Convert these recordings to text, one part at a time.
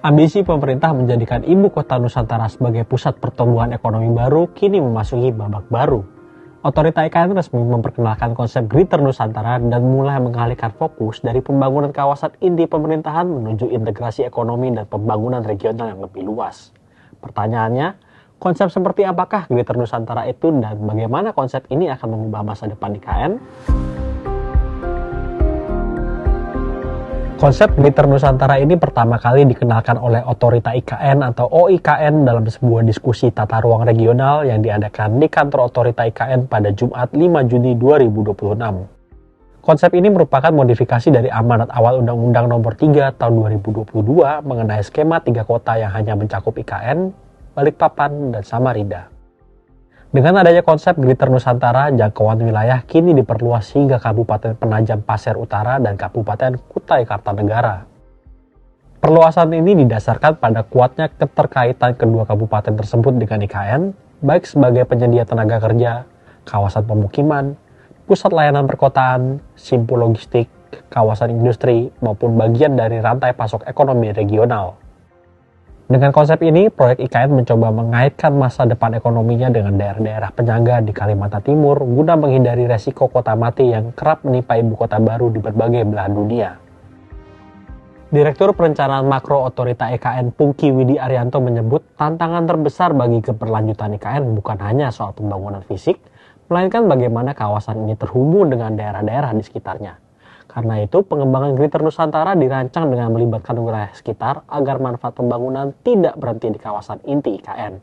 Ambisi pemerintah menjadikan ibu kota Nusantara sebagai pusat pertumbuhan ekonomi baru kini memasuki babak baru. Otorita IKN resmi memperkenalkan konsep Greater Nusantara dan mulai mengalihkan fokus dari pembangunan kawasan inti pemerintahan menuju integrasi ekonomi dan pembangunan regional yang lebih luas. Pertanyaannya, konsep seperti apakah Greater Nusantara itu dan bagaimana konsep ini akan mengubah masa depan IKN? Konsep Greater Nusantara ini pertama kali dikenalkan oleh Otorita IKN atau OIKN dalam sebuah diskusi tata ruang regional yang diadakan di kantor Otorita IKN pada Jumat 5 Juni 2026. Konsep ini merupakan modifikasi dari amanat awal Undang-Undang Nomor 3 Tahun 2022 mengenai skema 3 kota yang hanya mencakup IKN, Balikpapan, dan Samarinda. Dengan adanya konsep Greater Nusantara, jangkauan wilayah kini diperluas hingga Kabupaten Penajam Pasir Utara dan Kabupaten Kutai Kartanegara. Perluasan ini didasarkan pada kuatnya keterkaitan kedua kabupaten tersebut dengan IKN, baik sebagai penyedia tenaga kerja, kawasan pemukiman, pusat layanan perkotaan, simpul logistik, kawasan industri, maupun bagian dari rantai pasok ekonomi regional. Dengan konsep ini, proyek IKN mencoba mengaitkan masa depan ekonominya dengan daerah-daerah penyangga di Kalimantan Timur guna menghindari resiko kota mati yang kerap menimpa ibu kota baru di berbagai belahan dunia. Direktur Perencanaan Makro Otorita IKN Pungki Widi Arianto menyebut tantangan terbesar bagi keberlanjutan IKN bukan hanya soal pembangunan fisik, melainkan bagaimana kawasan ini terhubung dengan daerah-daerah di sekitarnya. Karena itu, pengembangan Greater Nusantara dirancang dengan melibatkan wilayah sekitar agar manfaat pembangunan tidak berhenti di kawasan inti IKN.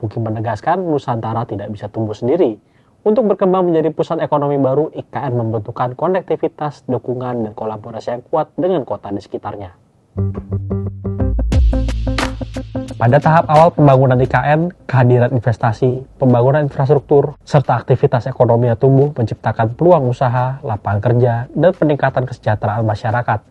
Pungki menegaskan Nusantara tidak bisa tumbuh sendiri. Untuk berkembang menjadi pusat ekonomi baru, IKN membutuhkan konektivitas, dukungan, dan kolaborasi yang kuat dengan kota di sekitarnya. Pada tahap awal pembangunan IKN, kehadiran investasi, pembangunan infrastruktur, serta aktivitas ekonomi yang tumbuh menciptakan peluang usaha, lapangan kerja, dan peningkatan kesejahteraan masyarakat.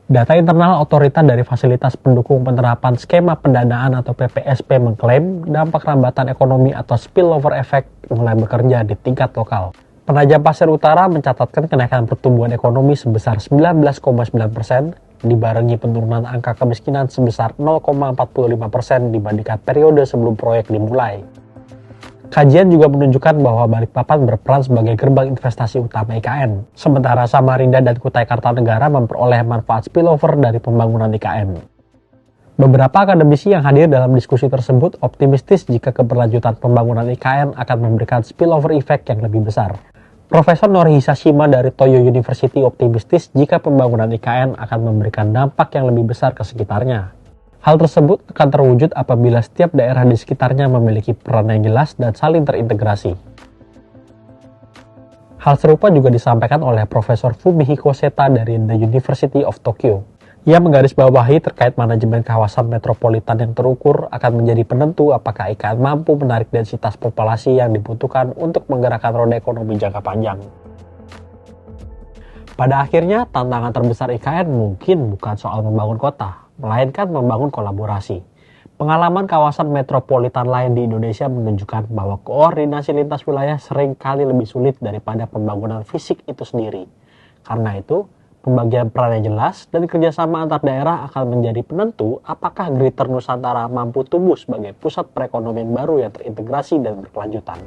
Data internal otorita dari Fasilitas Pendukung Penerapan Skema Pendanaan atau PPSP mengklaim dampak rambatan ekonomi atau spillover effect mulai bekerja di tingkat lokal. Penajam Pasir Utara mencatatkan kenaikan pertumbuhan ekonomi sebesar 19,9%, dibarengi penurunan angka kemiskinan sebesar 0,45% dibandingkan periode sebelum proyek dimulai. Kajian juga menunjukkan bahwa Balikpapan berperan sebagai gerbang investasi utama IKN, sementara Samarinda dan Kutai Kartanegara memperoleh manfaat spillover dari pembangunan IKN. Beberapa akademisi yang hadir dalam diskusi tersebut optimistis jika keberlanjutan pembangunan IKN akan memberikan spillover effect yang lebih besar. Profesor Norihisa Shima dari Toyo University optimistis jika pembangunan IKN akan memberikan dampak yang lebih besar ke sekitarnya. Hal tersebut akan terwujud apabila setiap daerah di sekitarnya memiliki peran yang jelas dan saling terintegrasi. Hal serupa juga disampaikan oleh Profesor Fumihiko Seta dari The University of Tokyo. Ia menggarisbawahi terkait manajemen kawasan metropolitan yang terukur akan menjadi penentu apakah IKN mampu menarik densitas populasi yang dibutuhkan untuk menggerakkan roda ekonomi jangka panjang. Pada akhirnya, tantangan terbesar IKN mungkin bukan soal membangun kota, melainkan membangun kolaborasi. Pengalaman kawasan metropolitan lain di Indonesia menunjukkan bahwa koordinasi lintas wilayah sering kali lebih sulit daripada pembangunan fisik itu sendiri. Karena itu, pembagian peran yang jelas dan kerjasama antar daerah akan menjadi penentu apakah Greater Nusantara mampu tumbuh sebagai pusat perekonomian baru yang terintegrasi dan berkelanjutan.